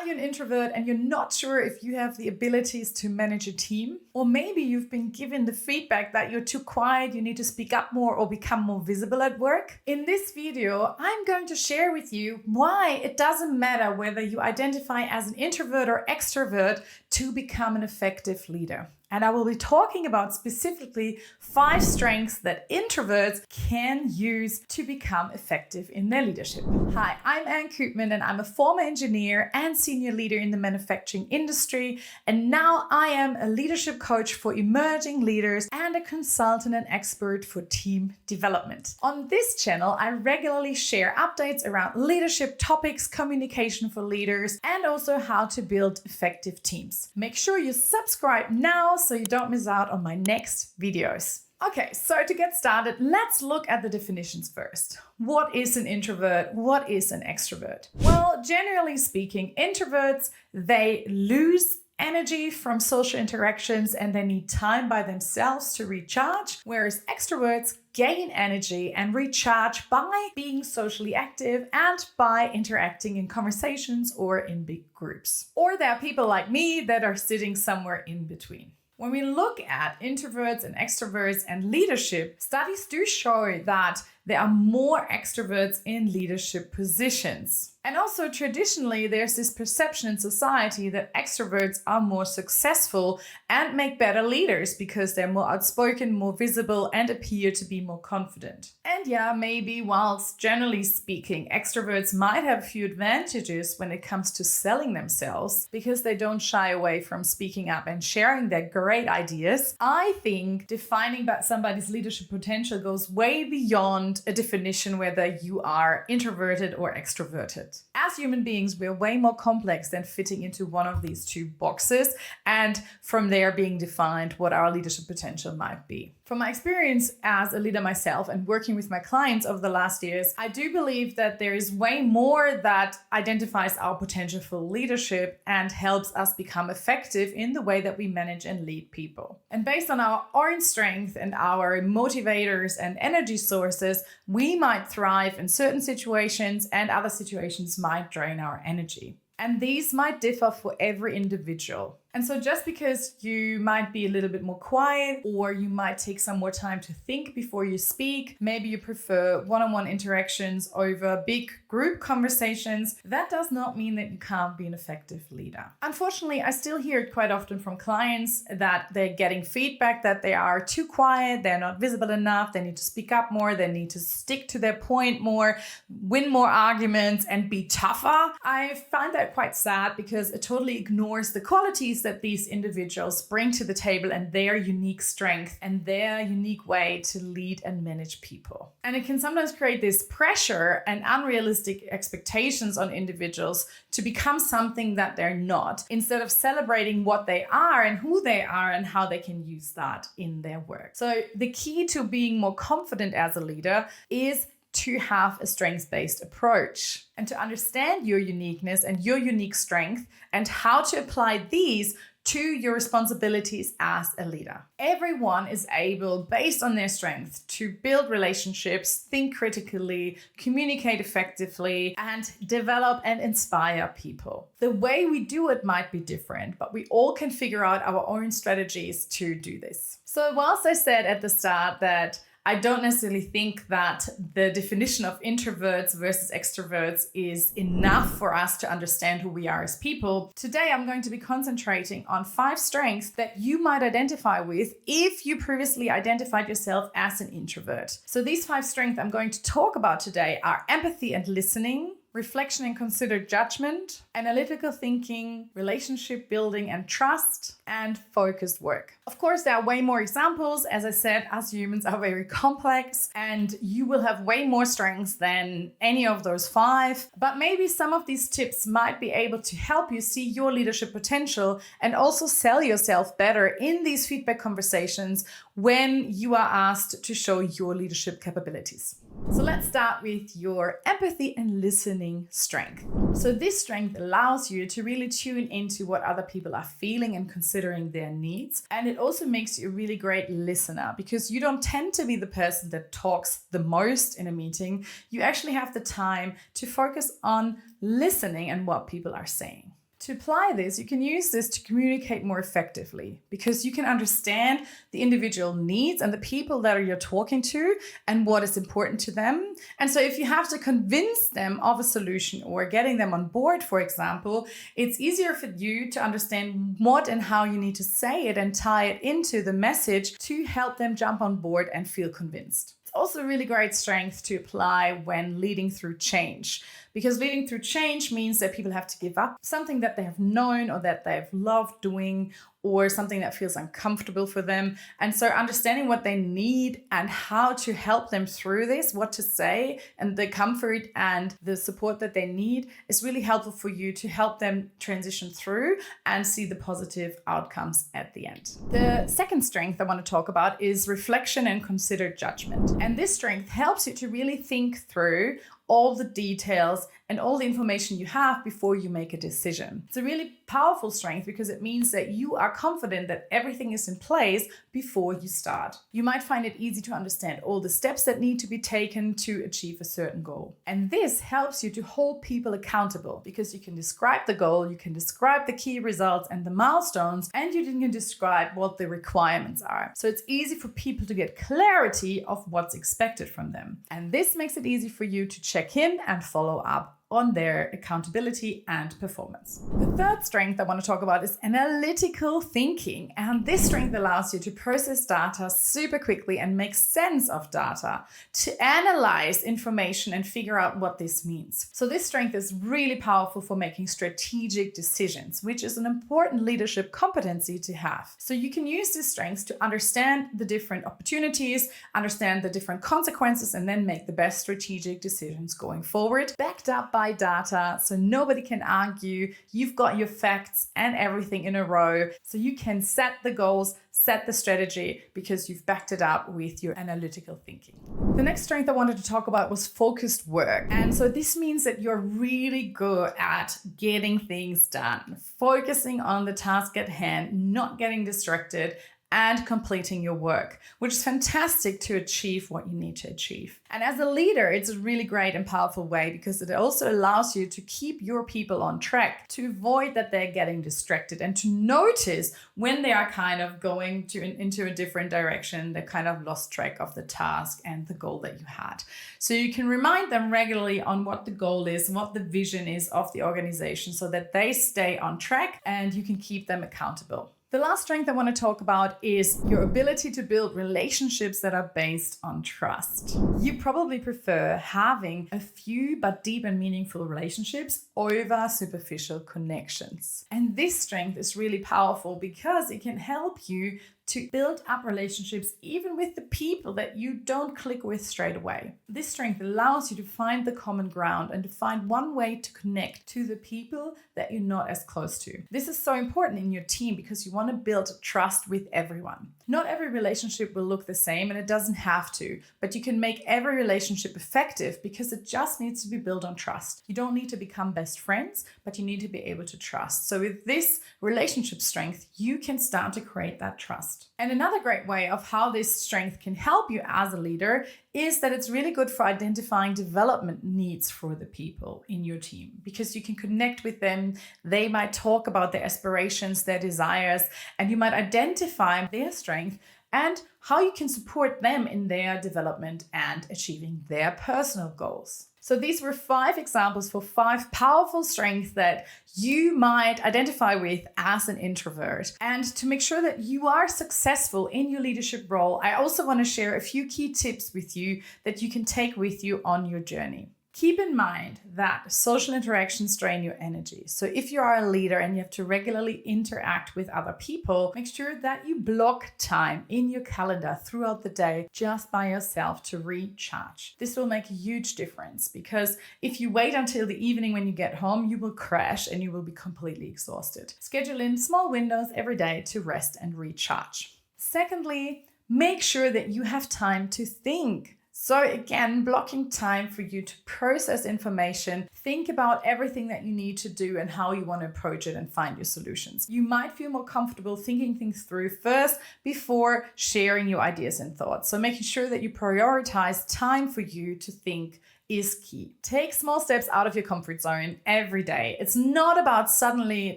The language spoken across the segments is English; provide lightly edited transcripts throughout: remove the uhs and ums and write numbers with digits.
Are you an introvert and you're not sure if you have the abilities to manage a team? Or maybe you've been given the feedback that you're too quiet, you need to speak up more or become more visible at work? In this video, I'm going to share with you why it doesn't matter whether you identify as an introvert or extrovert to become an effective leader. And I will be talking about specifically 5 strengths that introverts can use to become effective in their leadership. Hi, I'm Anne Koopman and I'm a former engineer and senior leader in the manufacturing industry. And now I am a leadership coach for emerging leaders and a consultant and expert for team development. On this channel, I regularly share updates around leadership topics, communication for leaders, and also how to build effective teams. Make sure you subscribe now so you don't miss out on my next videos. Okay, so to get started, let's look at the definitions first. What is an introvert? What is an extrovert? Well, generally speaking, introverts, they lose energy from social interactions and they need time by themselves to recharge, whereas extroverts gain energy and recharge by being socially active and by interacting in conversations or in big groups. Or there are people like me that are sitting somewhere in between. When we look at introverts and extroverts and leadership, studies do show that there are more extroverts in leadership positions. And also traditionally, there's this perception in society that extroverts are more successful and make better leaders because they're more outspoken, more visible, and appear to be more confident. And yeah, maybe whilst generally speaking, extroverts might have a few advantages when it comes to selling themselves because they don't shy away from speaking up and sharing their great ideas. I think defining somebody's leadership potential goes way beyond a definition whether you are introverted or extroverted. As human beings, we're way more complex than fitting into one of these 2 boxes, and from there being defined what our leadership potential might be. From my experience as a leader myself and working with my clients over the last years, I do believe that there is way more that identifies our potential for leadership and helps us become effective in the way that we manage and lead people. And based on our own strength and our motivators and energy sources, we might thrive in certain situations and other situations might drain our energy. And these might differ for every individual. And so just because you might be a little bit more quiet or you might take some more time to think before you speak, maybe you prefer one-on-one interactions over big group conversations, that does not mean that you can't be an effective leader. Unfortunately, I still hear it quite often from clients that they're getting feedback that they are too quiet, they're not visible enough, they need to speak up more, they need to stick to their point more, win more arguments, and be tougher. I find that quite sad because it totally ignores the qualities that these individuals bring to the table and their unique strength and their unique way to lead and manage people. And it can sometimes create this pressure and unrealistic expectations on individuals to become something that they're not, instead of celebrating what they are and who they are and how they can use that in their work. So the key to being more confident as a leader is to have a strengths-based approach and to understand your uniqueness and your unique strength and how to apply these to your responsibilities as a leader. Everyone is able, based on their strengths, to build relationships, think critically, communicate effectively, and develop and inspire people. The way we do it might be different, but we all can figure out our own strategies to do this. So whilst I said at the start that I don't necessarily think that the definition of introverts versus extroverts is enough for us to understand who we are as people, today I'm going to be concentrating on 5 strengths that you might identify with if you previously identified yourself as an introvert. So these 5 strengths I'm going to talk about today are empathy and listening, reflection and considered judgment, analytical thinking, relationship building and trust, and focused work. Of course, there are way more examples. As I said, us humans are very complex and you will have way more strengths than any of those 5. But maybe some of these tips might be able to help you see your leadership potential and also sell yourself better in these feedback conversations when you are asked to show your leadership capabilities. So let's start with your empathy and listening strength. So this strength allows you to really tune into what other people are feeling and considering their needs. And it also makes you a really great listener because you don't tend to be the person that talks the most in a meeting. You actually have the time to focus on listening and what people are saying. To apply this, you can use this to communicate more effectively because you can understand the individual needs and the people that you're talking to and what is important to them. And so if you have to convince them of a solution or getting them on board, for example, it's easier for you to understand what and how you need to say it and tie it into the message to help them jump on board and feel convinced. It's also a really great strength to apply when leading through change, because leading through change means that people have to give up something that they have known or that they've loved doing or something that feels uncomfortable for them. And so understanding what they need and how to help them through this, what to say, and the comfort and the support that they need is really helpful for you to help them transition through and see the positive outcomes at the end. The second strength I want to talk about is reflection and considered judgment. And this strength helps you to really think through all the details and all the information you have before you make a decision. It's a really powerful strength because it means that you are confident that everything is in place before you start. You might find it easy to understand all the steps that need to be taken to achieve a certain goal. And this helps you to hold people accountable because you can describe the goal, you can describe the key results and the milestones, and you can describe what the requirements are. So it's easy for people to get clarity of what's expected from them. And this makes it easy for you to check in and follow up on their accountability and performance. The third strength I want to talk about is analytical thinking. And this strength allows you to process data super quickly and make sense of data, to analyze information and figure out what this means. So this strength is really powerful for making strategic decisions, which is an important leadership competency to have. So you can use this strength to understand the different opportunities, understand the different consequences, and then make the best strategic decisions going forward, backed up by data, so nobody can argue. You've got your facts and everything in a row, so you can set the goals, set the strategy, because you've backed it up with your analytical thinking. The next strength I wanted to talk about was focused work. And so this means that you're really good at getting things done, focusing on the task at hand, not getting distracted, and completing your work, which is fantastic to achieve what you need to achieve. And as a leader, it's a really great and powerful way because it also allows you to keep your people on track, to avoid that they're getting distracted and to notice when they are kind of going into a different direction, they kind of lost track of the task and the goal that you had. So you can remind them regularly on what the goal is, what the vision is of the organization so that they stay on track and you can keep them accountable. The last strength I want to talk about is your ability to build relationships that are based on trust. You probably prefer having a few but deep and meaningful relationships over superficial connections. And this strength is really powerful because it can help you to build up relationships even with the people that you don't click with straight away. This strength allows you to find the common ground and to find one way to connect to the people that you're not as close to. This is so important in your team because you want to build trust with everyone. Not every relationship will look the same and it doesn't have to, but you can make every relationship effective because it just needs to be built on trust. You don't need to become best friends, but you need to be able to trust. So with this relationship strength, you can start to create that trust. And another great way of how this strength can help you as a leader is that it's really good for identifying development needs for the people in your team because you can connect with them. They might talk about their aspirations, their desires, and you might identify their strength and how you can support them in their development and achieving their personal goals. So these were 5 examples for 5 powerful strengths that you might identify with as an introvert. And to make sure that you are successful in your leadership role, I also want to share a few key tips with you that you can take with you on your journey. Keep in mind that social interactions drain your energy. So if you are a leader and you have to regularly interact with other people, make sure that you block time in your calendar throughout the day just by yourself to recharge. This will make a huge difference because if you wait until the evening when you get home, you will crash and you will be completely exhausted. Schedule in small windows every day to rest and recharge. Secondly, make sure that you have time to think. So again, blocking time for you to process information, think about everything that you need to do and how you want to approach it and find your solutions. You might feel more comfortable thinking things through first before sharing your ideas and thoughts. So making sure that you prioritize time for you to think is key. Take small steps out of your comfort zone every day. It's not about suddenly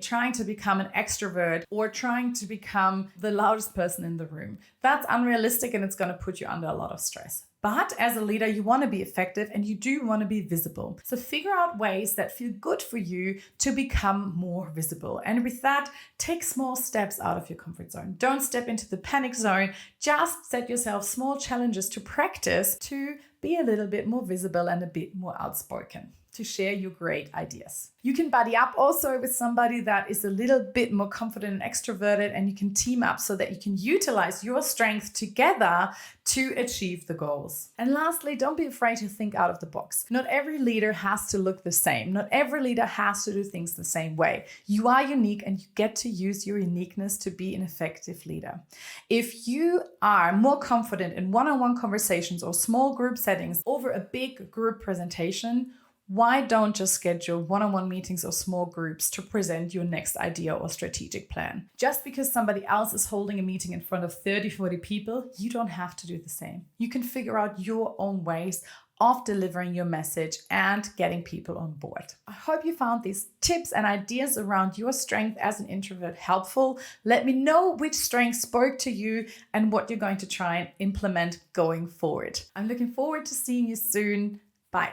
trying to become an extrovert or trying to become the loudest person in the room. That's unrealistic and it's going to put you under a lot of stress. But as a leader, you want to be effective and you do want to be visible. So figure out ways that feel good for you to become more visible. And with that, take small steps out of your comfort zone. Don't step into the panic zone. Just set yourself small challenges to practice to be a little bit more visible and a bit more outspoken, to share your great ideas. You can buddy up also with somebody that is a little bit more confident and extroverted, and you can team up so that you can utilize your strength together to achieve the goals. And lastly, don't be afraid to think out of the box. Not every leader has to look the same. Not every leader has to do things the same way. You are unique and you get to use your uniqueness to be an effective leader. If you are more confident in one-on-one conversations or small group settings over a big group presentation, why don't just schedule one-on-one meetings or small groups to present your next idea or strategic plan? Just because somebody else is holding a meeting in front of 30, 40 people, you don't have to do the same. You can figure out your own ways of delivering your message and getting people on board. I hope you found these tips and ideas around your strength as an introvert helpful. Let me know which strength spoke to you and what you're going to try and implement going forward. I'm looking forward to seeing you soon. Bye.